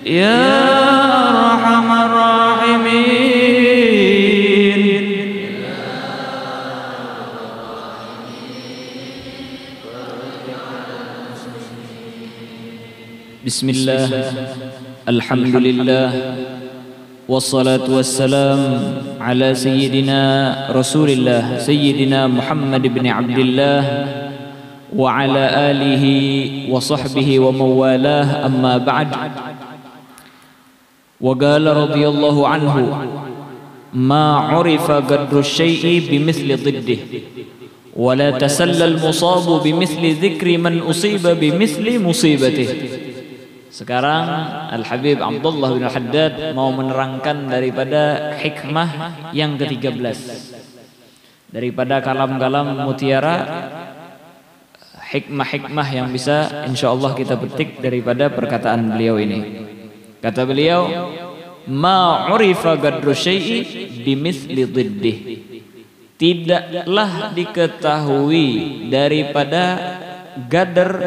يا أرحم الراحمين. بسم الله الحمد لله والصلاة والسلام على سيدنا رسول الله سيدنا محمد بن عبد الله وعلى آله وصحبه ومن والاه أما بعد. وقال رضي الله عنه ما عرف قدر الشيء بمثل ضده ولا تسل المصاب بمثل ذكر من أصيب بمثل مصيبته. Sekarang Al-Habib Abdullah bin Haddad mau menerangkan daripada hikmah yang ke-13 daripada kalam-kalam mutiara, hikmah-hikmah yang bisa insyaallah kita petik daripada perkataan beliau ini. Kata beliau, ma urifa qadru syai'i bimithli dhiddih. Tidaklah diketahui daripada qadar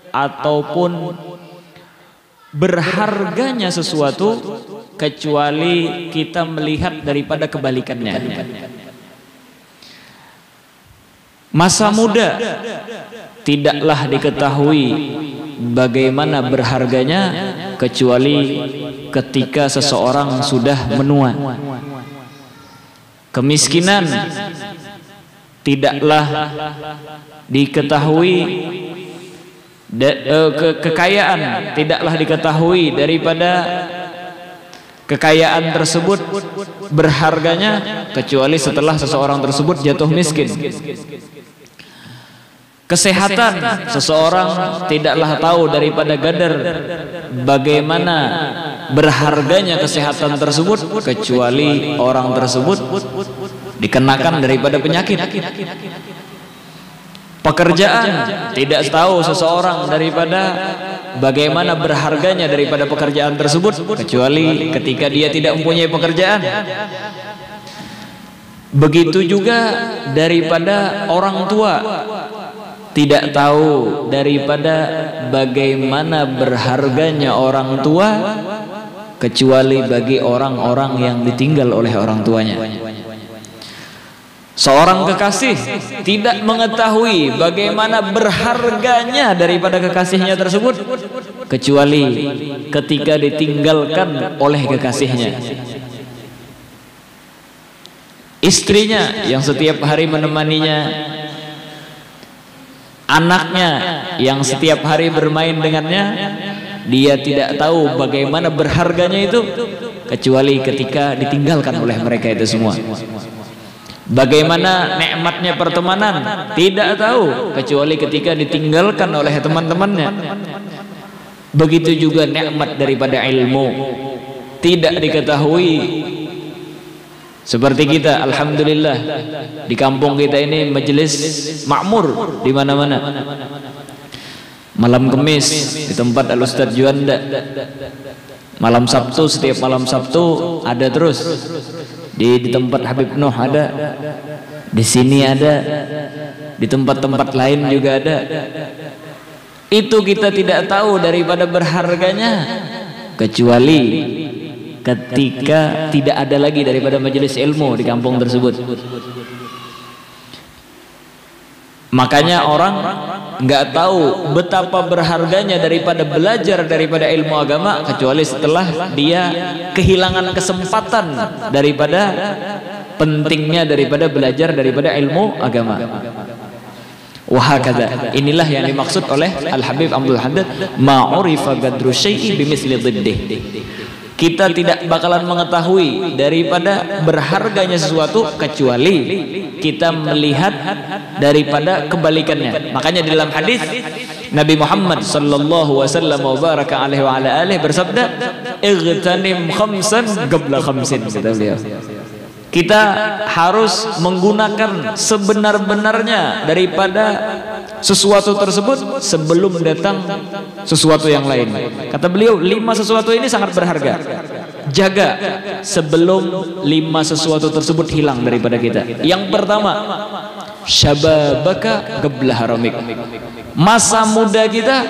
ataupun berharganya sesuatu kecuali kita melihat daripada kebalikannya. Masa muda tidaklah diketahui bagaimana berharganya kecuali ketika seseorang sudah menua. Kemiskinan tidaklah diketahui, kekayaan tidaklah diketahui daripada kekayaan tersebut berharganya kecuali setelah seseorang tersebut jatuh miskin. Kesehatan seseorang tidaklah tahu daripada qadar bagaimana berharganya kesehatan tersebut kecuali orang tersebut dikenakan daripada penyakit. Pekerjaan tidak tahu seseorang daripada bagaimana berharganya daripada pekerjaan tersebut kecuali ketika dia tidak mempunyai pekerjaan. Begitu juga daripada orang tua tidak tahu daripada bagaimana berharganya orang tua kecuali bagi orang-orang yang ditinggal oleh orang tuanya. Seorang kekasih tidak mengetahui bagaimana berharganya daripada kekasihnya tersebut kecuali ketika ditinggalkan oleh kekasihnya. Istrinya yang setiap hari menemaninya, anaknya yang setiap hari bermain dengannya, dia tidak tahu bagaimana berharganya itu kecuali ketika ditinggalkan oleh mereka itu semua. Bagaimana nikmatnya pertemanan tidak tahu kecuali ketika ditinggalkan oleh teman-temannya. Begitu juga nikmat daripada ilmu tidak diketahui. Seperti kita, alhamdulillah di kampung kita ini majelis makmur di mana-mana. Malam Kamis di tempat Al Ustaz Juanda, malam Sabtu setiap malam Sabtu ada terus. Di tempat Habib Nuh ada, di sini ada, di tempat-tempat lain juga ada. Itu kita tidak tahu daripada berharganya kecuali ketika tidak ada lagi daripada majelis ilmu di kampung tersebut. Makanya orang nggak tahu betapa berharganya daripada belajar daripada ilmu agama kecuali setelah dia kehilangan kesempatan daripada pentingnya daripada belajar daripada ilmu agama. Wahakadha, inilah yang dimaksud oleh Al-Habib Abdul Haddad, ma'urifa qadru syai'i bimithli dhiddih. Kita tidak bakalan mengetahui daripada berharganya sesuatu kecuali kita melihat daripada kebalikannya. Makanya di dalam hadis Nabi Muhammad sallallahu wasallam wa baraka alaihi wa ala alihi bersabda, "Ightanim khamsan qabla khamsin." Kata beliau, kita harus menggunakan sebenar-benarnya daripada sesuatu tersebut sebelum datang sesuatu yang lain. Kata beliau, 5 sesuatu ini sangat berharga. Jaga sebelum 5 sesuatu tersebut hilang daripada kita. Yang pertama, syababaka qabla haramik. Masa muda kita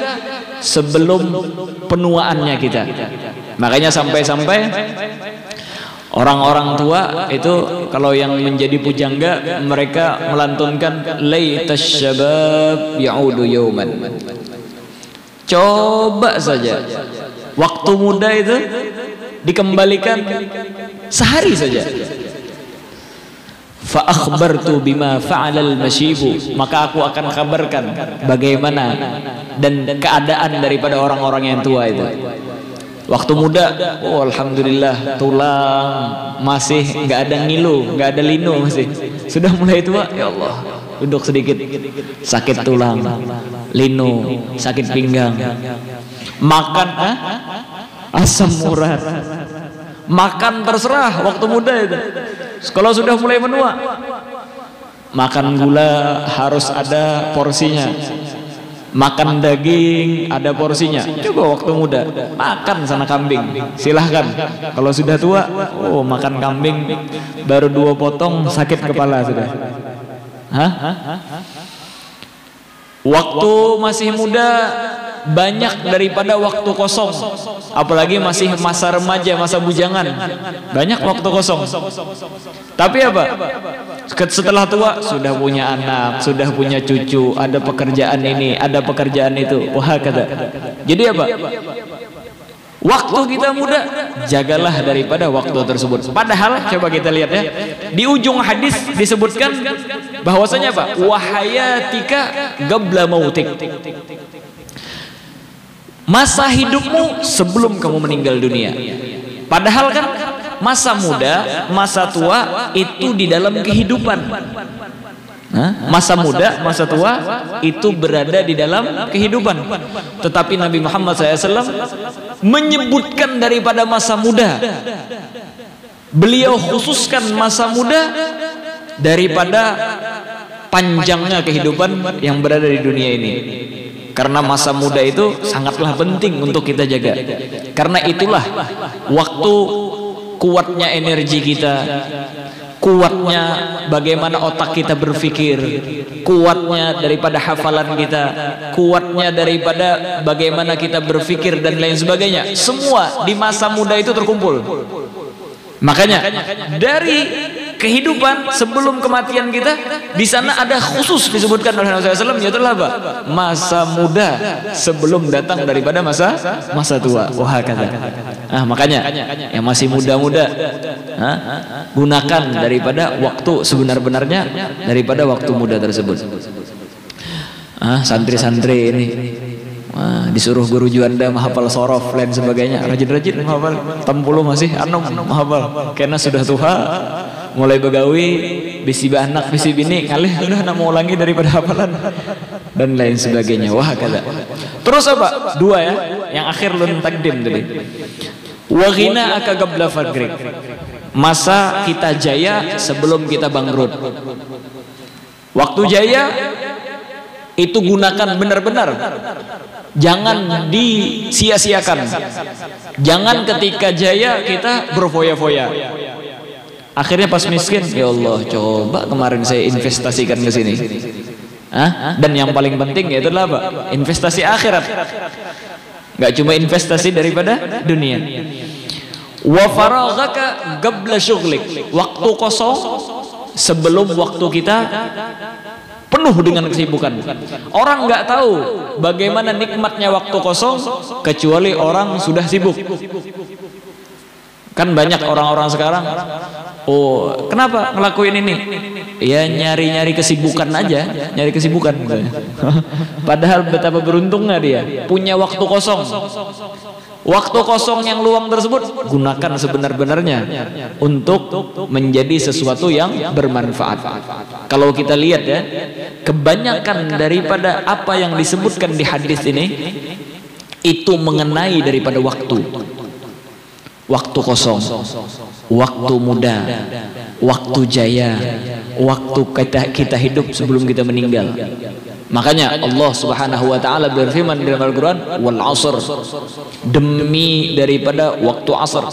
sebelum penuaannya kita. Makanya sampai-sampai orang-orang tua itu kalau yang menjadi pujangga, mereka melantunkan laitas syabab ya'udu yauman. Coba saja waktu muda itu dikembalikan sehari saja. Fa akhbartu bima fa'alal masyibu, maka aku akan kabarkan bagaimana dan keadaan daripada orang-orang yang tua itu. Waktu muda, oh alhamdulillah, tulang masih nggak ada ngilu, nggak ada linu masih. Sudah mulai tua, ya Allah, duduk sedikit, sakit tulang, linu, sakit pinggang, makan asam urat, makan terserah waktu muda itu. Kalau sudah mulai menua, makan gula harus ada porsinya. Makan daging ada porsinya. Coba waktu muda makan sana kambing, silahkan. Kalau sudah tua, oh makan kambing baru 2 potong sakit kepala sudah. Hah? Waktu masih muda banyak daripada waktu kosong, apalagi masih masa remaja, masa bujangan, banyak waktu kosong. Tapi apa? Setelah tua sudah punya anak, sudah punya cucu, ada pekerjaan ini, ada pekerjaan itu, wah kata. Jadi apa? Waktu kita muda, jagalah daripada waktu tersebut. Padahal coba kita lihat ya, di ujung hadis disebutkan bahwasanya apa? Wahayatika qabla mautik. Masa hidupmu sebelum kamu meninggal dunia. Padahal kan masa muda, masa tua itu di dalam kehidupan. Masa muda, masa tua itu berada di dalam kehidupan. Tetapi Nabi Muhammad SAW menyebutkan daripada masa muda. Beliau khususkan masa muda daripada panjangnya kehidupan yang berada di dunia ini. Karena masa muda itu sangatlah penting untuk kita jaga. Karena itulah waktu kuatnya energi kita, kuatnya bagaimana otak kita berpikir, kuatnya daripada hafalan kita, kuatnya daripada bagaimana kita berpikir dan lain sebagainya. Semua di masa muda itu terkumpul. Makanya dari kehidupan sebelum kematian kita, di sana ada khusus disebutkan oleh Nabi SAW, yaitu apa? Masa muda sebelum datang daripada masa tua. Wah kata. Makanya yang masih muda-muda, gunakan daripada waktu sebenar-benarnya daripada waktu muda tersebut. Santri-santri ini disuruh guru juanda menghafal sorof lain sebagainya, rajin-rajin menghafal. Tempuluh masih anom menghafal, karena sudah tua, mulai begawi, bisi anak, bisi bini, ngalih udah nak mau ulangi daripada hafalan dan lain sebagainya. Wah kata. Terus apa? 2 ya, yang akhir lun takdim tadi. Wa ghina aka qabla fadrik. Masa kita jaya sebelum kita bangkrut. Waktu jaya itu gunakan benar-benar. Jangan disia-siakan. Jangan ketika jaya kita berfoya-foya. Akhirnya pas miskin, ya Allah, coba kemarin saya investasikan ke sini. Dan yang paling penting yaitu apa? Investasi akhirat. Gak cuma investasi daripada dunia. Wa faraghaka qabla syughlik. Waktu kosong sebelum waktu kita penuh dengan kesibukan. Orang nggak tahu bagaimana nikmatnya waktu kosong kecuali orang sudah sibuk. Kan banyak orang-orang sekarang, oh kenapa ngelakuin ini? Ya nyari-nyari kesibukan aja, nyari kesibukan. Padahal betapa beruntungnya dia punya waktu kosong. Waktu kosong yang luang tersebut gunakan sebenar-benarnya untuk menjadi sesuatu yang bermanfaat. Kalau kita lihat ya, kebanyakan daripada apa yang disebutkan di hadis ini itu mengenai daripada waktu. Waktu kosong, waktu muda, waktu jaya, waktu kita hidup sebelum kita meninggal. Makanya Allah Subhanahu wa taala berfirman dalam Al-Qur'an, wal 'asr, demi daripada waktu asar,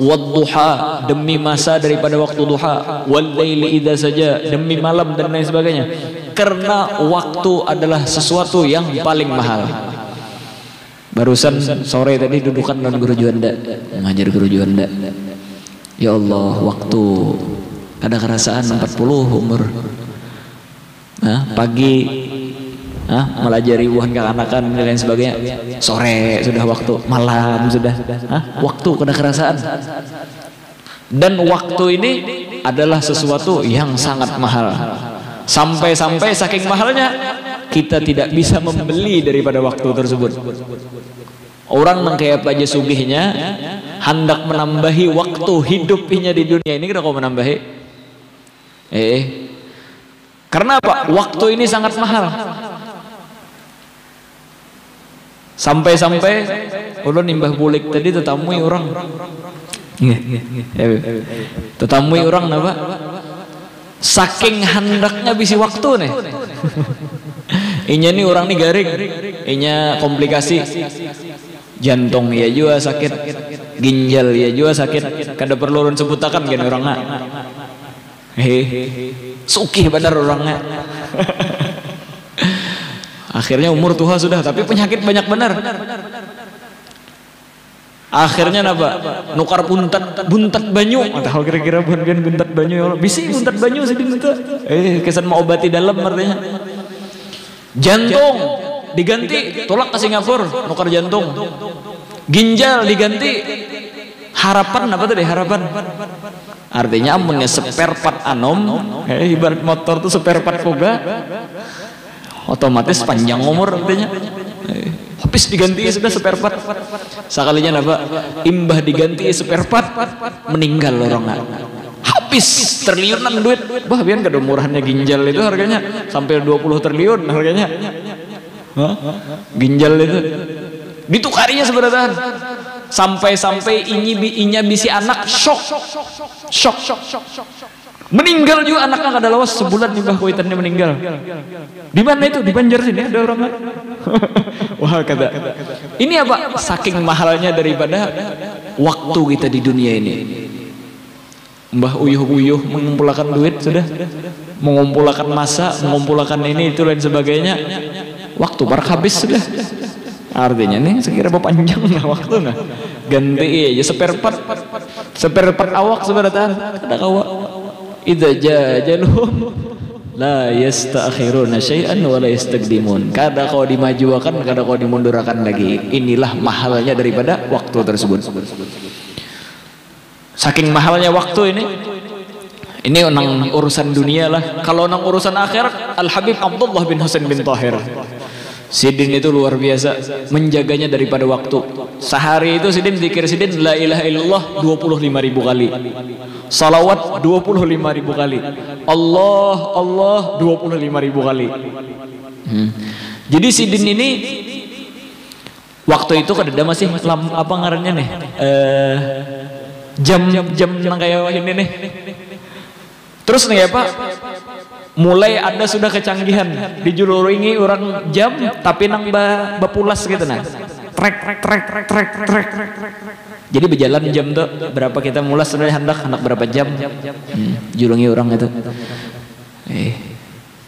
wadduha, demi masa daripada waktu duha, wal laili idza saja, demi malam dan lain sebagainya. Karena waktu adalah sesuatu yang paling mahal. Barusan sore tadi dudukan dengan guru Juanda, ngajar guru Juanda. Ya Allah, waktu ada kerasaan 40 umur. Pagi melajari buah kekanakan dan lain sebagainya. Sore sudah waktu, malam sudah waktu kada kerasaan. Dan waktu ini adalah sesuatu yang sangat mahal. Sampai-sampai saking mahalnya kita tidak bisa membeli daripada waktu tersebut. Orang yang kayak aja sugihnya hendak menambahi waktu hidupnya di dunia ini, kita kau menambahi? Karena apa? Waktu ini sangat mahal. Sampai-sampai ulun nimbah bulik tadi tetamui orang. Tetamui orang apa? Saking hendaknya bisi waktu nih. Inya nih orang nih garing, inya komplikasi. Jantung ya juga sakit, ginjal ya juga sakit. Kada perlu ulun sebutakan kan orangnya. Sukih benar orangnya. Akhirnya umur tua sudah, tapi penyakit banyak benar. Akhirnya napa? Nukar buntat banyu. Atau kira-kira buntat banyu. Bisi buntat banyu sih itu. Kesan mau obati dalam artinya. Jantung diganti, tolak ke Singapura, nukar jantung. Ginjal diganti. Harapan apa tadi? Harapan. Artinya amunnya spare part anom, ibarat motor tuh spare part koga. Otomatis panjang umur artinya. Habis diganti sudah spare part. Sekalinya apa? Imbah diganti spare part, meninggal orang. Habis triliunan duit. Bah, biar kada murahnya ginjal itu harganya sampai 20 triliun harganya. Ginjal itu ditukarinya sebenarnya. Sampai-sampai inya bisi anak shock. Meninggal juga anaknya kada lawas sebulan nih bah kuitannya meninggal. Di mana itu? Di Banjar sini ada orang. Wah kata. Ini apa? Saking mahalnya daripada waktu kita di dunia ini. Mbah uyuh-uyuh mengumpulkan duit sudah, mengumpulkan masa, mengumpulkan ini itu lain sebagainya. Waktu barak habis sudah. Artinya nih sekira panjang lah waktu nah. Ganti aja spare part awak sebenarnya ada kawa. Idza jajalhum la yasta'khiruna syai'an wa la yastaqdimun. Kada kau dimajukan, kada kau dimundurkan lagi. Inilah mahalnya daripada waktu tersebut. Saking mahalnya waktu ini nang urusan dunia lah. Kalau nang urusan akhirat, Al Habib Abdullah bin Husain bin Tahir Sidin itu luar biasa menjaganya daripada waktu. Sehari itu Sidin zikir Sidin la ilaha illallah 25.000 kali, salawat 25.000 kali, Allah 25.000 kali. Jadi Sidin ini waktu itu kada masih apa ngarannya nih, jam nang kayak ini nih. Terus nih apa, mulai ada sudah kecanggihan dijuluringi orang jam tapi nang bapulas gitu nah, trek. Jadi berjalan jam tuh berapa kita mulas sudah hendak berapa jam, julungi orang itu.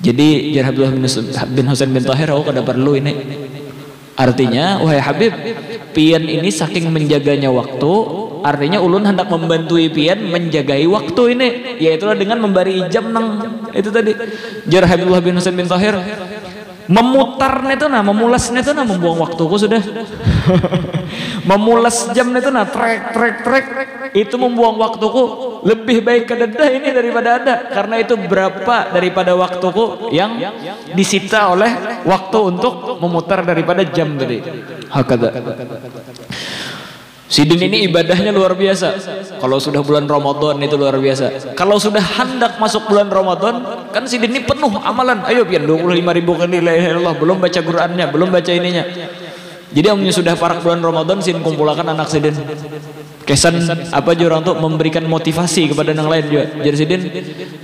Jadi Jar Abdullah bin Husain bin Tahir aku kada perlu ini. Artinya wahai Habib, pian ini saking menjaganya waktu, artinya ulun hendak membantu pian menjagai waktu ini, yaitu dengan memberi jam nang itu tadi. Jar Habibullah bin Husain bin Tahir memutarnya itu nah, memulasnya itu nah, membuang waktuku sudah. Memulas jam itu nah, trek itu membuang waktuku. Lebih baik kededah ini daripada ada, karena itu berapa daripada waktuku yang disita oleh waktu untuk memutar daripada jam tadi. Hakada. Sidin ini ibadahnya luar biasa. Kalau sudah bulan Ramadan itu luar biasa. Kalau sudah hendak masuk bulan Ramadan, kan Sidin ini penuh amalan. Ayo pian 25.000 kali la ilaha illallah, belum baca Qur'annya, belum baca ininya. Jadi omnya sudah parak bulan Ramadan, Sidin kumpulkan anak Sidin. Kesan apa juga orang tuh memberikan motivasi kepada yang lain juga. Jadi Sidin,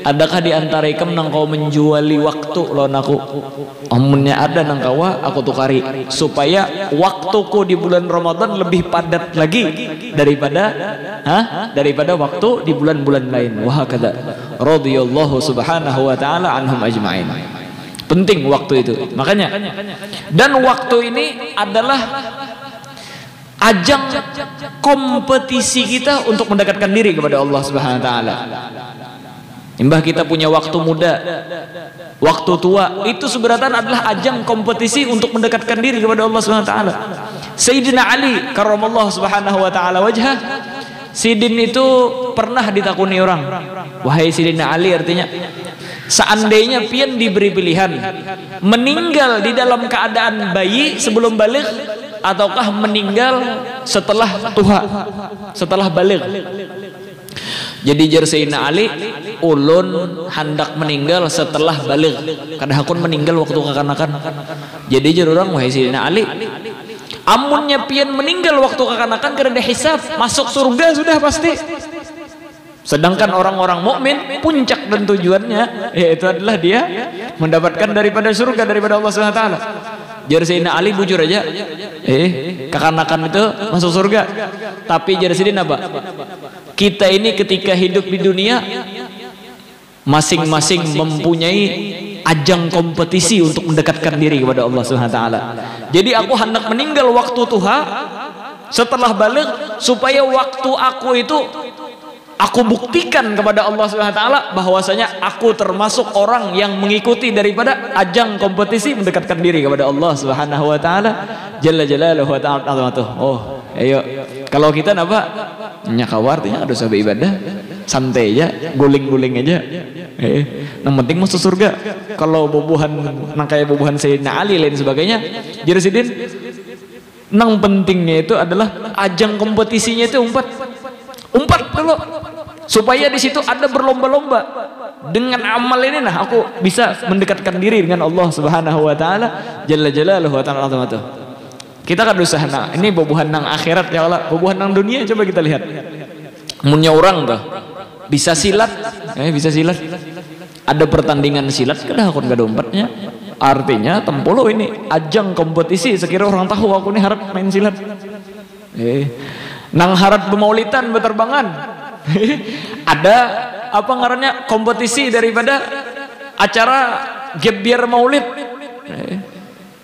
adakah di antara ikam nang kau menjuali waktu lawan aku? Omunnya ada nang kawa aku tukari supaya waktuku di bulan Ramadan lebih padat lagi daripada waktu di bulan-bulan lain. Wah kata radhiyallahu subhanahu wa ta'ala anhum ajma'in. Penting waktu itu. Makanya, dan waktu ini adalah ajang kompetisi kita untuk mendekatkan diri kepada Allah Subhanahu wa taala. Imbah kita punya waktu muda, waktu tua, itu sebenarnya adalah ajang kompetisi untuk mendekatkan diri kepada Allah Subhanahu wa taala. Sayyidina Ali karramallahu subhanahu wa taala wajhah, Sidin itu pernah ditakuni orang, wahai Sayyidina Ali, artinya seandainya pian diberi pilihan meninggal di dalam keadaan bayi sebelum balik ataukah meninggal setelah tuha, setelah balik. Jadi jar Sayyidina Ali, ulun hendak meninggal setelah balik, kada hakun meninggal waktu kekanakan. Jadi jar orang, wahai Sayyidina Ali, amunnya pian meninggal waktu kekanakan kada ada hisab, masuk surga sudah pasti. Sedangkan orang-orang mukmin puncak dan tujuannya yaitu adalah dia mendapatkan daripada surga, daripada Allah Subhanahu wa taala. Jar Sayyidina Ali, bujur aja, kekanakan itu masuk surga. Tapi jar Sayyidina apa? Kita ini ketika hidup di dunia masing-masing mempunyai ajang kompetisi untuk mendekatkan diri kepada Allah Subhanahu wa taala. Jadi aku hendak meninggal waktu tuha setelah balik supaya waktu aku itu aku buktikan kepada Allah Subhanahu wa taala bahwasanya aku termasuk orang yang mengikuti daripada ajang kompetisi mendekatkan diri kepada Allah Subhanahu wa taala jalla jalaluhu wa ta'ala. Oh, ayo. Kalau kita napa? Nyakawar artinya ada usah ibadah, santai aja, guling-guling aja. Yang penting masuk surga. Kalau bobohan nang kayak bobohan Sayyidina Ali lain sebagainya, jadi sidin nang pentingnya itu adalah ajang kompetisinya itu umpat dulu supaya di situ ada berlomba-lomba dengan amal ini. Nah, aku bisa mendekatkan diri dengan Allah Subhanahu wa taala jalla jalaluhu wa ta'ala. Kita kan usaha, nah ini bobohan nang akhirat ya Allah, bobohan nang dunia coba kita lihat. Munnya orang tuh bisa silat, bisa silat. Ada pertandingan silat, kada aku enggak dompetnya. Artinya tempolo ini ajang kompetisi, sekira orang tahu aku ini harap main silat. Nang harap bemaulitan beterbangan. Ada apa ngarannya kompetisi daripada acara gebiar maulid.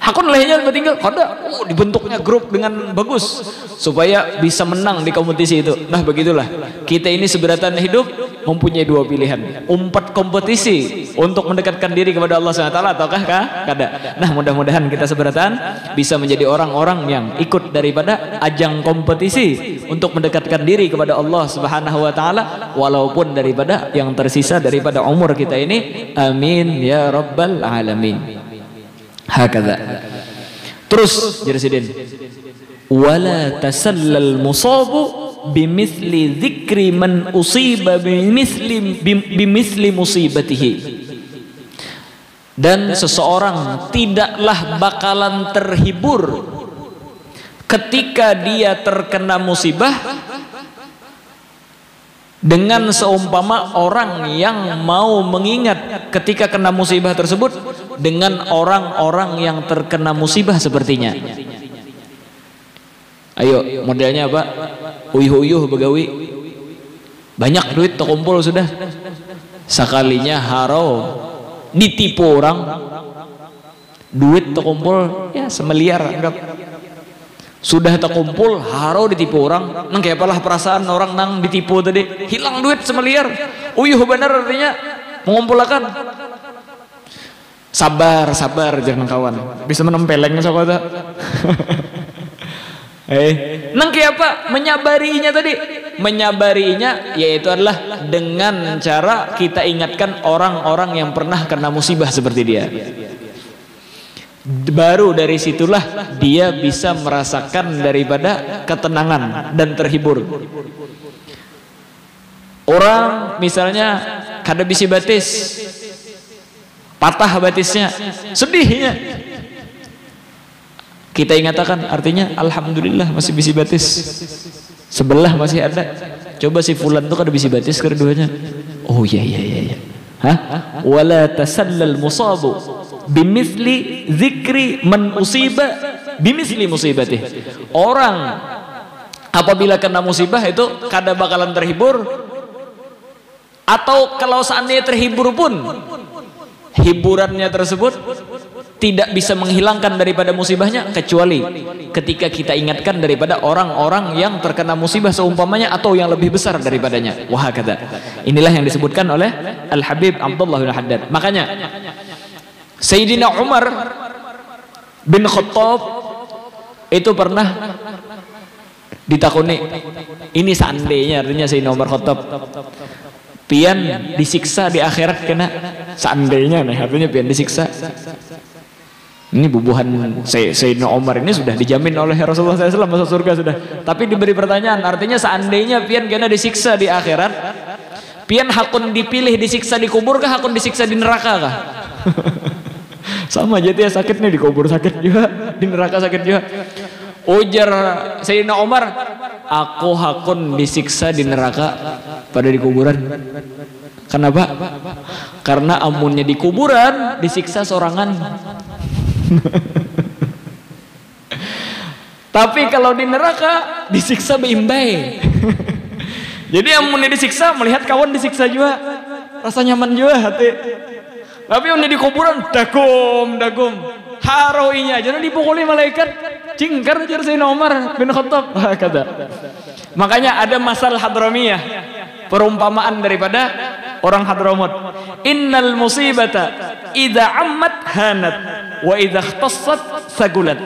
Hakun lehnya tinggal kada dibentuknya grup dengan bagus supaya bisa menang di kompetisi itu. Nah, begitulah kita ini sebenarnya hidup mempunyai dua pilihan, umpat kompetisi untuk mendekatkan diri kepada Allah SWT ataukah kada. Nah, mudah-mudahan kita sebenarnya bisa menjadi orang-orang yang ikut daripada ajang kompetisi untuk mendekatkan diri kepada Allah Subhanahu wa taala walaupun daripada yang tersisa daripada umur kita ini. Amin ya rabbal alamin. Hakadha. Terus jadi sidin, wala tasallal musabu bimithli dzikri man usiba bimithli musibatihi. Dan seseorang tidaklah bakalan terhibur ketika dia terkena musibah dengan seumpama orang yang mau mengingat ketika kena musibah tersebut dengan orang-orang yang terkena musibah sepertinya. Ayo, modelnya apa? Uyuh-uyuh begawi, banyak duit terkumpul sudah, sekalinya haro ditipu orang, duit terkumpul ya semiliar anggap. Sudah terkumpul haro ditipu orang, nang kayak apalah perasaan orang nang ditipu tadi, hilang duit semiliar. Uyuh bener artinya mengumpulkan. Sabar jangan kawan, bisa menempeleng sahabat. Nang kayak apa menyabarinya tadi? Menyabarinya yaitu adalah dengan cara kita ingatkan orang-orang yang pernah kena musibah seperti dia. Baru dari situlah dia bisa merasakan daripada ketenangan dan terhibur. Orang misalnya kada bisi batis, patah batisnya, sedihnya, kita ingatkan artinya alhamdulillah masih bisi batis, sebelah masih ada. Coba si fulan tuh kada bisi batis keduanya. Oh iya. Wala tasallal musabu bimithli dzikri man usiba bimithli musibatih. Orang apabila kena musibah itu kada bakalan terhibur, atau kalau seandainya terhibur pun hiburannya tersebut tidak bisa menghilangkan daripada musibahnya kecuali ketika kita ingatkan daripada orang-orang yang terkena musibah seumpamanya atau yang lebih besar daripadanya. Wahakadha. Inilah yang disebutkan oleh Al-Habib Abdullah bin Haddad. Makanya Sayyidina Umar bin Khattab itu pernah ditakuni, ini seandainya, artinya Sayyidina Umar Khattab pian disiksa di akhirat kena, seandainya nih, artinya pian disiksa. Ini bubuhan Sayyidina Umar ini sudah dijamin oleh Rasulullah SAW masuk surga sudah. Tapi diberi pertanyaan, artinya seandainya pian kena disiksa di akhirat, pian hakun dipilih disiksa di kubur kah, hakun disiksa di neraka kah? Sama aja ya, sakit nih di kubur sakit juga, di neraka sakit juga. Ujar Sayyidina Umar, aku hakun disiksa di neraka pada di kuburan. Kenapa? Karena amunnya di kuburan disiksa sorangan. Tapi kalau di neraka disiksa beimbai. Jadi amunnya disiksa melihat kawan disiksa juga, rasa nyaman juga hati. Tapi amunnya di kuburan dagum haroinya aja dipukuli malaikat, cingkar aja Sayyidina Umar bin Khattab. Kata. Makanya ada masal Hadramiyah, perumpamaan daripada orang Hadramut. Innal musibata idza ammat hanat wa idza ikhtassat sagulat.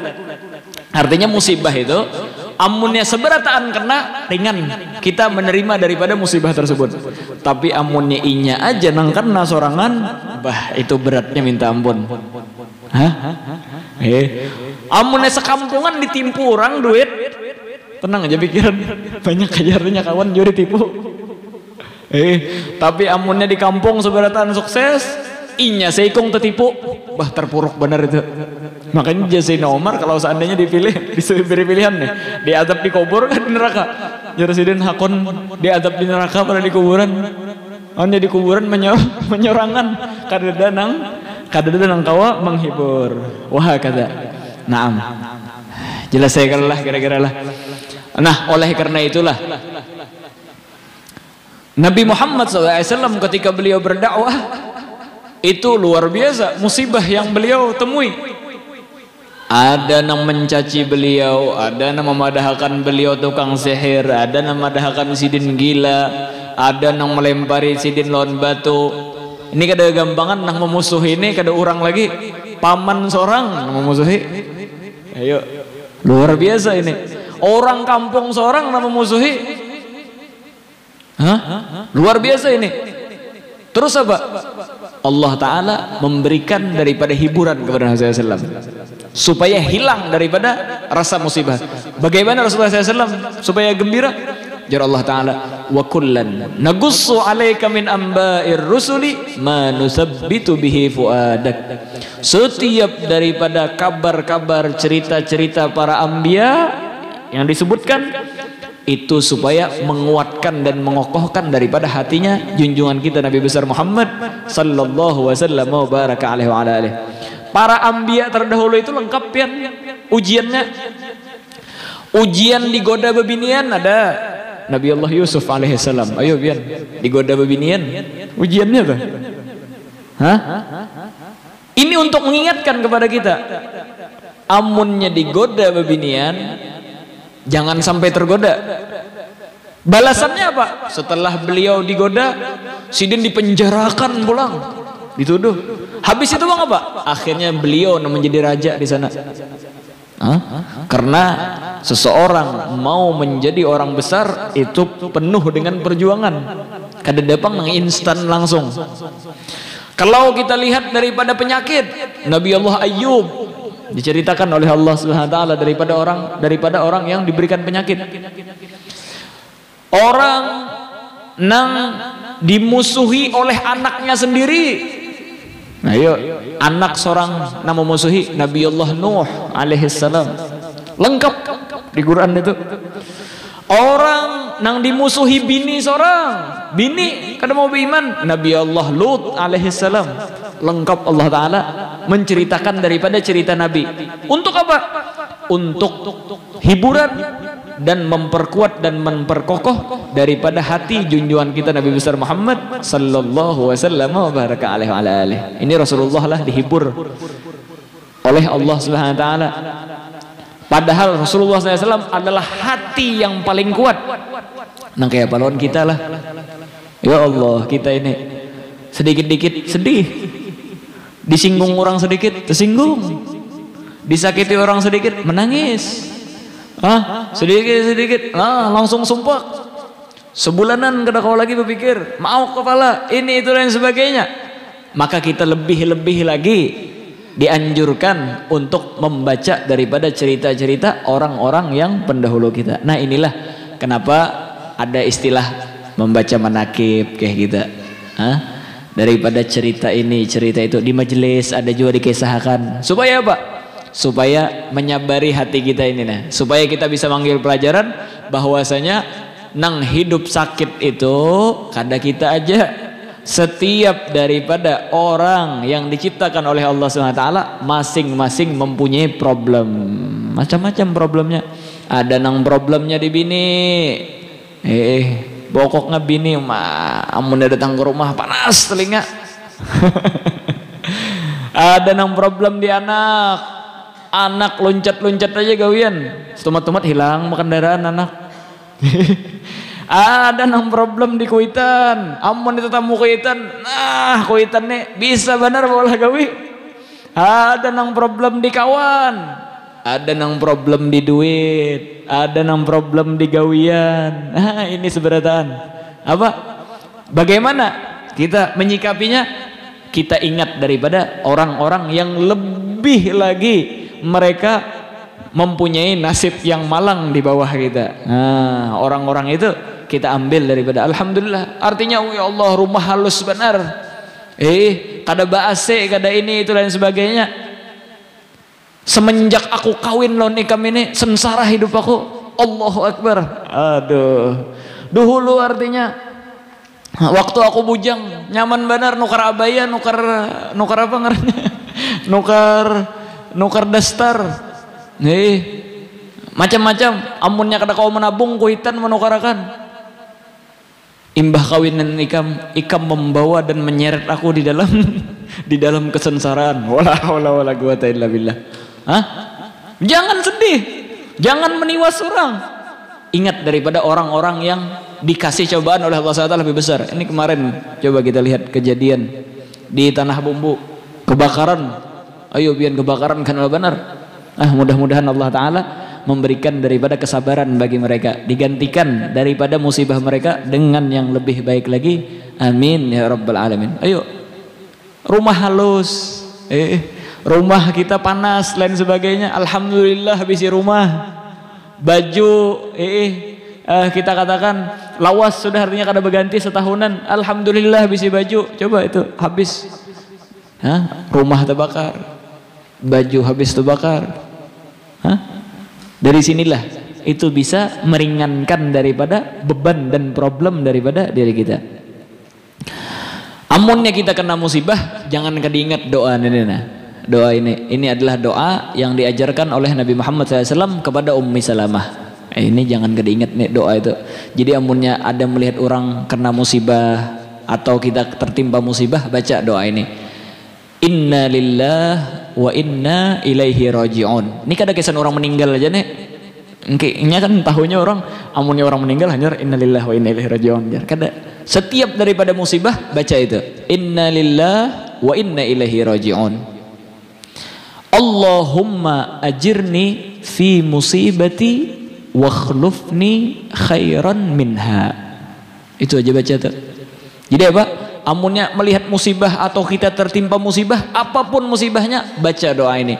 Artinya musibah itu amunnya seberataan kena ringan, kita menerima daripada musibah tersebut. Tapi amunnya inya aja nang kena sorangan, bah itu beratnya minta ampun. Hah? Amunnya sekampungan ditimpu orang duit, tenang aja pikiran, banyak ajarnya kawan juga ditipu. Tapi amunnya di kampung seberataan sukses, inya seikung tertipu, bah terpuruk benar itu. Makanya Sayyidina Umar kalau seandainya dipilih, diberi pilihan nih, diadab di kubur kan di neraka. Presiden hakun diadab di neraka pada di kuburan. Hanya di kuburan menyorangan kadang kawa menghibur. Wah kata. Naam. Jelas saya lah kira-kira lah. Nah, oleh karena itulah Nabi Muhammad SAW ketika beliau berdakwah itu luar biasa musibah yang beliau temui. Ada yang mencaci beliau, ada yang memadahkan beliau tukang sihir, ada yang memadahkan sidin gila, ada yang melempari sidin lawan batu. Ini kada gampangan nang memusuhi ini, kada orang lagi paman seorang memusuhi. Ayo, luar biasa ini. Orang kampung seorang nang memusuhi. Hah? Luar biasa ini. Terus apa? Allah Ta'ala memberikan daripada hiburan kepada Rasulullah SAW supaya hilang daripada rasa musibah. Bagaimana Rasulullah SAW supaya gembira? Jar Allah Ta'ala, wa kullan nagussu alaika min amba'ir rusuli ma nusabbitu bihi fuadak. Setiap daripada kabar-kabar, cerita-cerita para anbiya yang disebutkan itu supaya menguatkan dan mengokohkan daripada hatinya junjungan kita Nabi besar Muhammad sallallahu wasallam wa baraka alaihi wa ala alihi. Para anbiya terdahulu itu lengkap ya ujiannya. Ujian digoda bebinian ada Nabi Allah Yusuf alaihissalam. Ayo biar digoda bebinian ujiannya tuh. Hah? Ini untuk mengingatkan kepada kita. Amunnya digoda bebinian, jangan sampai tergoda. Balasannya apa? Setelah beliau digoda, sidin dipenjarakan pulang, dituduh. Habis itu bang apa? Akhirnya beliau menjadi raja di sana. Karena seseorang mau menjadi orang besar itu penuh dengan perjuangan. Kada dapang instan langsung. Kalau kita lihat daripada penyakit, Nabi Allah Ayyub diceritakan oleh Allah Subhanahu wa taala daripada orang yang diberikan penyakit. Orang nang dimusuhi oleh anaknya sendiri. Nah, yuk, anak seorang nang memusuhi Nabi Allah Nuh alaihissalam. Lengkap di Quran itu. Orang nang dimusuhi bini seorang, bini kada mau beriman, Nabi Allah Lut alaihissalam. Lengkap Allah Ta'ala menceritakan daripada cerita Nabi. Untuk apa? Untuk hiburan, dan memperkuat dan memperkokoh daripada hati junjungan kita Nabi besar Muhammad sallallahu wasallam wa baraka alaihi wa ala alihi. Ini Rasulullah lah dihibur oleh Allah Subhanahu wa taala. Padahal Rasulullah SAW adalah hati yang paling kuat. Nah kayak pahlawan kita lah. Ya Allah, kita ini sedikit-dikit sedih, disinggung orang sedikit tersinggung, disakiti orang sedikit menangis, sedikit-sedikit langsung sumpah. Sebulanan kada kau lagi berpikir mau kepala ini itu dan sebagainya. Maka kita lebih-lebih lagi dianjurkan untuk membaca daripada cerita-cerita orang-orang yang pendahulu kita. Nah inilah kenapa ada istilah membaca manakib kayak gitu. Daripada cerita ini cerita itu di majelis ada juga dikisahkan. Supaya apa? Supaya menyabari hati kita ini nah. Supaya kita bisa manggil pelajaran bahwasanya nang hidup sakit itu kada kita aja. Setiap daripada orang yang diciptakan oleh Allah SWT masing-masing mempunyai problem, macam-macam problemnya. Ada nang problemnya di bini, pokoknya bini amun datang ke rumah panas telinga. Ada nang problem di anak loncat-loncat aja gawian, tumat-tumat hilang kendaraan anak. Ada nang problem di kuitan, amun itu tamu kuitan, kuitan nih bisa benar bola gawi. Ada nang problem di kawan, ada nang problem di duit, ada nang problem di gawian. Ini seberataan apa? Bagaimana kita menyikapinya? Kita ingat daripada orang-orang yang lebih lagi mereka mempunyai nasib yang malang di bawah kita. Orang-orang itu kita ambil daripada alhamdulillah. Artinya ya Allah rumah halus benar. Kada AC, kada ini itu dan sebagainya. Semenjak aku kawin lo nikam ini sengsara hidup aku. Allahu Akbar. Aduh. Dahulu artinya waktu aku bujang nyaman benar nukar abaya, nukar apa ngarannya? nukar dastar. Macam-macam amunnya kada kau menabung kuitan menukarakan. Imbah kawinan ikam membawa dan menyeret aku di dalam kesengsaraan. Wala quwata illa billah. Jangan sedih, jangan meniwas orang. Ingat daripada orang-orang yang dikasih cobaan oleh Allah SWT lebih besar. Ini kemarin coba kita lihat kejadian di Tanah Bumbu, kebakaran. Ayo biar kebakaran kan benar. Mudah-mudahan Allah Ta'ala memberikan daripada kesabaran bagi mereka, digantikan daripada musibah mereka dengan yang lebih baik lagi. Amin ya rabbal alamin. Ayo rumah halus, rumah kita panas lain sebagainya, alhamdulillah bisi rumah. Baju kita katakan lawas sudah artinya kada berganti setahunan, alhamdulillah bisi baju. Coba itu habis, rumah terbakar, baju habis terbakar. Dari sinilah itu bisa meringankan daripada beban dan problem daripada diri kita. Amunnya kita kena musibah, jangan kediingat doa ini. Doa ini adalah doa yang diajarkan oleh Nabi Muhammad SAW kepada Ummi Salamah. Ini jangan kediingat nih doa itu. Jadi amunnya ada melihat orang kena musibah atau kita tertimpa musibah, baca doa ini. Inna lillah wa inna ilaihi raji'un. Ini kada kesan orang meninggal aja nih. Ini kan tahunya orang amunnya orang meninggal hanya inna lillah wa inna ilaihi raji'un. Kada. Setiap daripada musibah baca itu. Inna lillah wa inna ilaihi raji'un. Allahumma ajirni fi musibati wa khlufni khairan minha. Itu aja baca tuh. Jadi apa? Amunnya melihat musibah atau kita tertimpa musibah, apapun musibahnya, baca doa ini.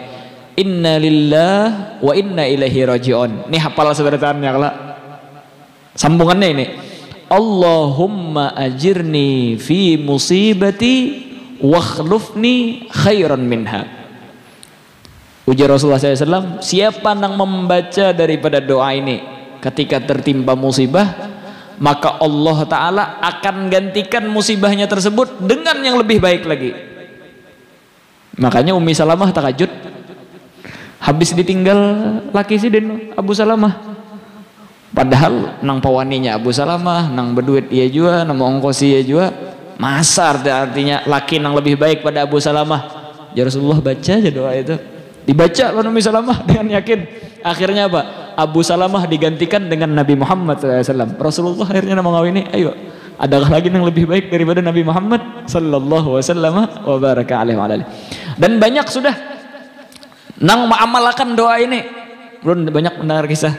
Inna lillah wa inna ilaihi raji'un. Ini hafal sebenarnya kalau sambungannya ini. Allahumma ajirni fi musibati wa khlufni khairan minha. Ujar Rasulullah SAW, siapa yang membaca daripada doa ini ketika tertimpa musibah, maka Allah Ta'ala akan gantikan musibahnya tersebut dengan yang lebih baik lagi. Makanya Ummi Salamah takajud habis ditinggal laki si Den Abu Salamah. Padahal nang pawaninya Abu Salamah, nang berduit ia juga, nang ongkosi ia juga. Masa artinya laki nang lebih baik pada Abu Salamah. Ya Rasulullah, baca aja doa itu. Dibaca oleh Nabi Salamah dengan yakin. Akhirnya apa? Abu Salamah digantikan dengan Nabi Muhammad SAW. Rasulullah akhirnya mengawini, ayo, adakah lagi yang lebih baik daripada Nabi Muhammad sallallahu wasallam wa baraka alaihi wa alihi. Dan banyak sudah nang mengamalkan doa ini. Ulun banyak mendengar kisah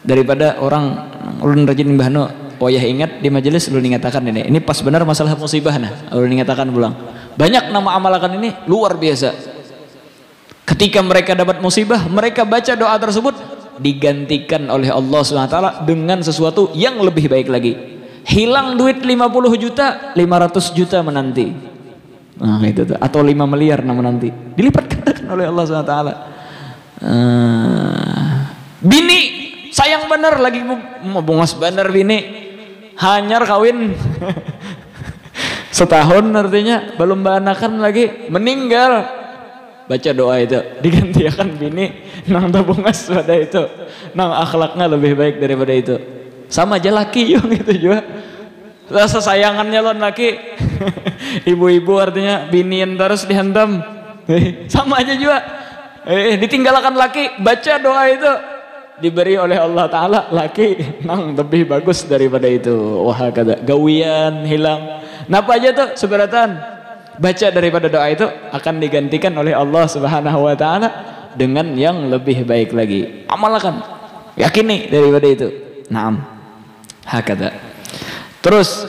daripada orang ulun rajin bahno. Oh ya, ingat di majelis ulun ingatakan ini pas benar masalah musibah nah. Ulun ingatakan pulang. Banyak nama amalkan ini luar biasa. Ketika mereka dapat musibah, mereka baca doa tersebut, digantikan oleh Allah SWT dengan sesuatu yang lebih baik lagi. Hilang duit 50 juta, 500 juta menanti. Nah itu tuh. Atau 5 miliar menanti. Dilipat gandakan oleh Allah SWT. Bini sayang bener lagi mau bungas bener bini. Hanyar kawin setahun, artinya belum banakan lagi, meninggal. Baca doa itu, digantikan bini nang tabungas pada itu, nang akhlaknya lebih baik daripada itu. Sama aja laki yung itu juga. Rasa sayangannya lon laki. Ibu-ibu artinya biniin terus dihantam. Sama aja juga. Ditinggalkan laki, baca doa itu, diberi oleh Allah Ta'ala laki nang lebih bagus daripada itu. Wah kata gawian hilang. Napa aja tuh seberatan baca daripada doa itu akan digantikan oleh Allah Subhanahu wa Ta'ala dengan yang lebih baik lagi. Amalkan, yakini daripada itu. Naam, hakada. Terus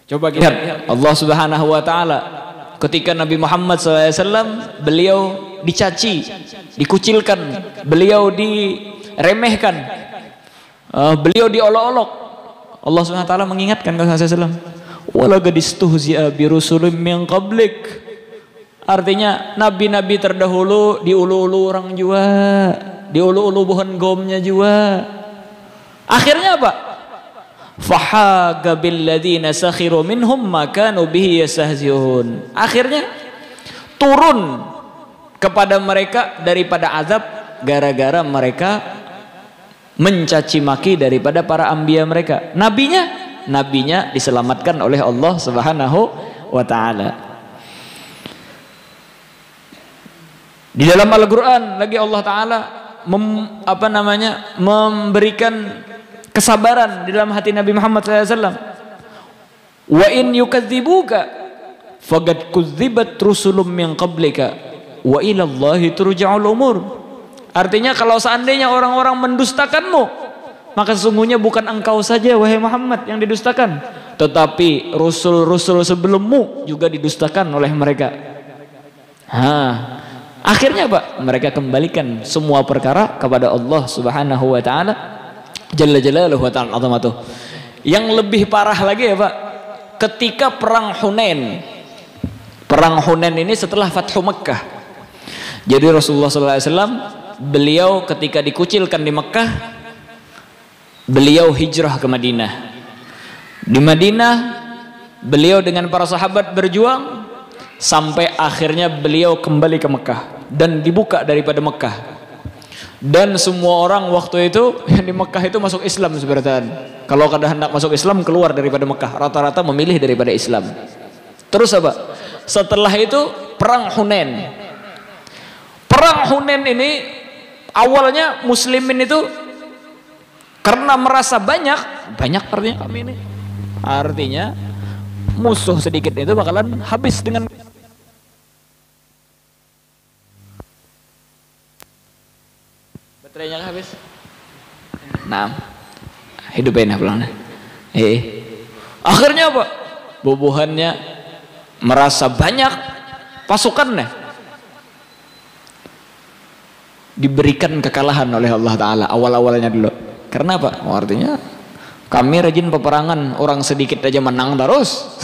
coba kita lihat Allah Subhanahu wa Ta'ala ketika Nabi Muhammad SAW beliau dicaci, dikucilkan, beliau diremehkan, beliau diolok-olok. Allah Subhanahu wa Ta'ala mengingatkan kepada SAW, walaqad istuhzi'a birusulin min qablik. Artinya nabi-nabi terdahulu diulu-ulu orang juga, diulu-ulu buhan gomnya juga. Akhirnya apa? Fahaga billadzina sakhiru minhum ma kanu bihi yastahzi'un. Akhirnya turun kepada mereka daripada azab gara-gara mereka mencaci maki daripada para anbiya mereka. Nabinya diselamatkan oleh Allah Subhanahu wa Ta'ala. Di dalam Al-Qur'an lagi Allah Ta'ala memberikan kesabaran di dalam hati Nabi Muhammad SAW. Wa in yukadzibuka faqad kudzibat rusulun min qablika wa ila Allahi turja'ul umur. Artinya kalau seandainya orang-orang mendustakanmu, maka sesungguhnya bukan engkau saja wahai Muhammad yang didustakan, tetapi rasul-rasul sebelummu juga didustakan oleh mereka. Akhirnya apa? Mereka kembalikan semua perkara kepada Allah Subhanahu wa Ta'ala Jalla Jalaluhu wa Ta'ala azamatuh. Yang lebih parah lagi ya Pak, ketika perang Hunain. Perang Hunain ini setelah Fathu Mekkah. Jadi Rasulullah SAW beliau ketika dikucilkan di Mekkah, beliau hijrah ke Madinah. Di Madinah beliau dengan para sahabat berjuang sampai akhirnya beliau kembali ke Mekkah dan dibuka daripada Mekkah. Dan semua orang waktu itu yang di Mekkah itu masuk Islam sebenarnya. Kalau kada hendak masuk Islam keluar daripada Mekkah, rata-rata memilih daripada Islam. Terus apa? Setelah itu perang Hunain. Perang Hunain ini awalnya muslimin itu karena merasa banyak artinya kami ini, artinya musuh sedikit itu bakalan habis dengan baterainya habis. Nah, hidupnya pulang. Akhirnya apa? Bubuhannya merasa banyak pasukannya, diberikan kekalahan oleh Allah Ta'ala awal-awalnya dulu. Karena apa? Artinya kami rajin peperangan, orang sedikit aja menang terus.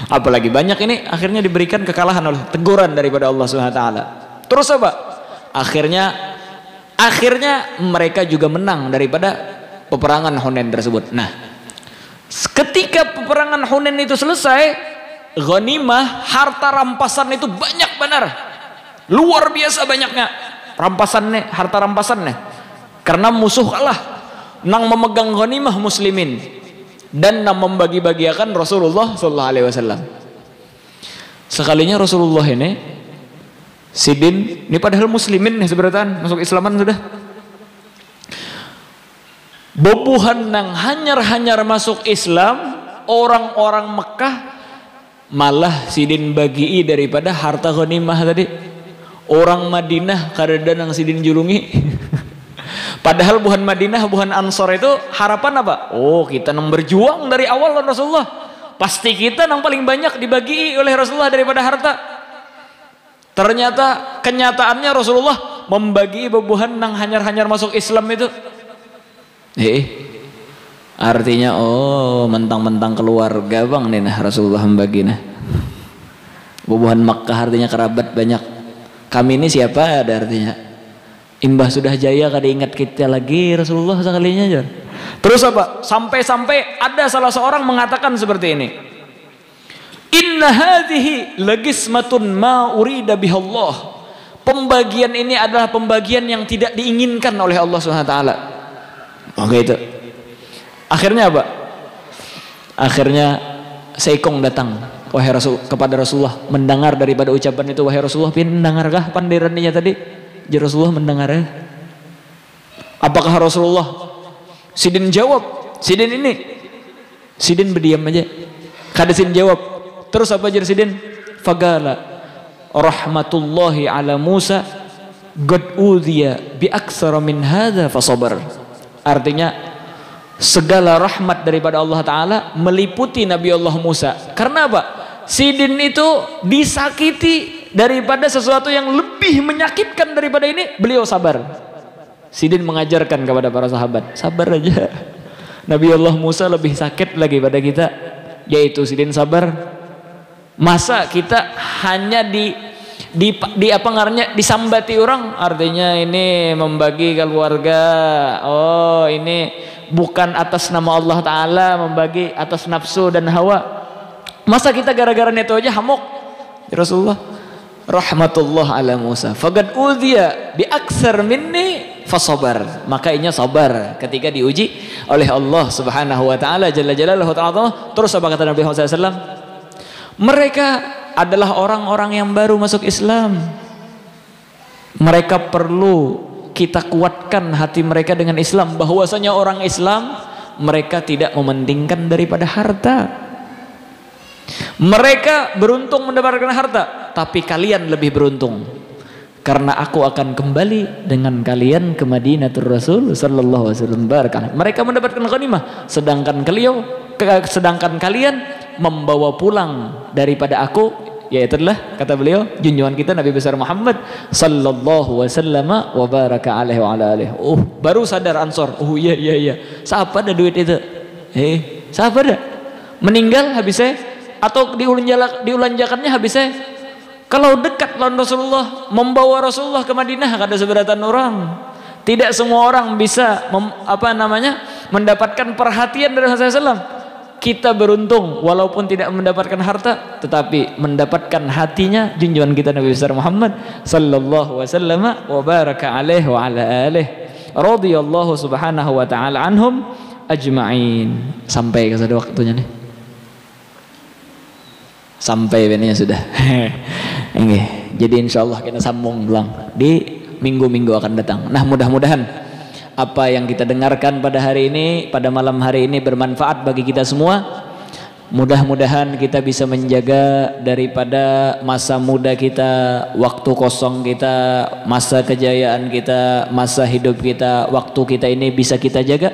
Apalagi banyak ini, akhirnya diberikan kekalahan oleh teguran daripada Allah Subhanahu wa Ta'ala. Terus apa? Akhirnya mereka juga menang daripada peperangan Hunain tersebut. Nah, ketika peperangan Hunain itu selesai, ghanimah, harta rampasan itu banyak benar, luar biasa banyaknya rampasannya, harta rampasannya, karena musuh kalah. nang memegang ghanimah muslimin dan nang membagi-bagiakan Rasulullah sallallahu alaihi wasallam. Sekalinya Rasulullah ini sidin ini padahal muslimin nih seberatan masuk Islaman sudah. Bobuhan nang hanyar-hanyar masuk Islam, orang-orang Mekah malah sidin bagi daripada harta ghanimah tadi. Orang Madinah kareda nang sidin julungi. Padahal buhan Madinah, buhan Ansor itu harapan apa? Oh, kita nang berjuang dari awal lawan Rasulullah. Pasti kita nang paling banyak dibagi oleh Rasulullah daripada harta. Ternyata kenyataannya Rasulullah membagi bobuhan nang hanyar-hanyar masuk Islam itu. Artinya oh mentang-mentang keluarga bang nih nah Rasulullah membagi nah. Bobuhan Makkah artinya kerabat banyak. Kami ini siapa ada artinya. Imbah sudah jaya kada ingat kita lagi Rasulullah sekalinya aja. Terus apa? Sampai-sampai ada salah seorang mengatakan seperti ini. Inna hadhihi lagismatun ma urida bihallah. Pembagian ini adalah pembagian yang tidak diinginkan oleh Allah Subhanahu wa taala. Maka itu. Akhirnya apa? Akhirnya Seikong datang wahai Rasul kepada Rasulullah mendengar daripada ucapan itu. Wahai Rasulullah, mendengarkah pandirannya tadi? Jadi Rasulullah mendengar. Apakah Rasulullah? Sidin jawab, Sidin ini. Sidin berdiam aja. Kada Sidin jawab. Terus apa jadi Sidin? Fagala rahmatullahi ala Musa qad udhiya bi aktsara min hadza fasabar. Artinya segala rahmat daripada Allah Ta'ala meliputi Nabi Allah Musa. Karena apa? Sidin itu disakiti daripada sesuatu yang lebih menyakitkan daripada ini, beliau sabar. Sidin mengajarkan kepada para sahabat, sabar aja. Nabi Allah Musa lebih sakit lagi pada kita, yaitu Sidin sabar. Masa kita hanya di apa ngarannya disambati orang, artinya ini membagi keluarga. Oh, ini bukan atas nama Allah Ta'ala, membagi atas nafsu dan hawa. Masa kita gara-gara itu aja hamok? Ya Rasulullah, rahmatullah ala Musa faqad udhiya bi aksar minni fasabar. Makanya sabar ketika diuji oleh Allah Subhanahu wa taala jalla jalaluhu ta'ala. Terus apa kata Nabi Muhammad SAW? Mereka adalah orang-orang yang baru masuk Islam. Mereka perlu kita kuatkan hati mereka dengan Islam, bahwasanya orang Islam mereka tidak mementingkan daripada harta. Mereka beruntung mendapatkan harta, tapi kalian lebih beruntung karena aku akan kembali dengan kalian ke Madinatul Rasul sallallahu alaihi wasallam. Mereka mendapatkan ghanimah, sedangkan kalian membawa pulang daripada aku, yaitu adalah kata beliau junjungan kita Nabi besar Muhammad sallallahu wasallam wa baraka alaihi wa ala alihi. Oh, baru sadar Ansor. Oh iya. Siapa ada duit itu? Siapa ada? Meninggal habisnya atau diulanjakannya habisnya? Kalau dekat lawan Rasulullah, membawa Rasulullah ke Madinah kada seberatan orang. Tidak semua orang bisa mendapatkan perhatian dari Rasulullah SAW. Kita beruntung walaupun tidak mendapatkan harta, tetapi mendapatkan hatinya junjungan kita Nabi besar Muhammad sallallahu wasallam wa baraka alaihi wa ala alihi radhiyallahu subhanahu wa ta'ala anhum ajma'in. Sampai ke waktunya nih. Sampai benar sudah. Jadi insyaallah kita sambung pulang di minggu-minggu akan datang. Nah, mudah-mudahan apa yang kita dengarkan pada hari ini, pada malam hari ini bermanfaat bagi kita semua. Mudah-mudahan kita bisa menjaga daripada masa muda kita, waktu kosong kita, masa kejayaan kita, masa hidup kita, waktu kita ini bisa kita jaga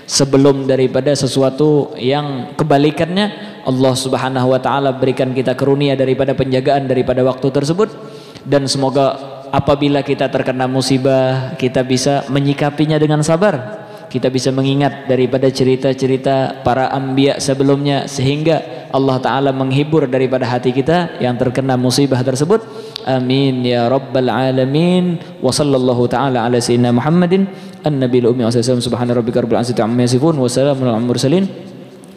sebelum daripada sesuatu yang kebalikannya. Allah Subhanahu wa taala berikan kita karunia daripada penjagaan daripada waktu tersebut, dan semoga apabila kita terkena musibah kita bisa menyikapinya dengan sabar. Kita bisa mengingat daripada cerita-cerita para anbiya sebelumnya sehingga Allah Ta'ala menghibur daripada hati kita yang terkena musibah tersebut. Amin ya rabbal alamin. Wa sallallahu ta'ala ala sayyidina Muhammadin an-nabiyil ummi wa sallam. Subhana rabbika rabbil izzati amma yasifun wa salamun alal mursalin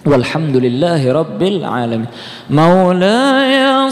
walhamdulillahi rabbil alamin. Maulaya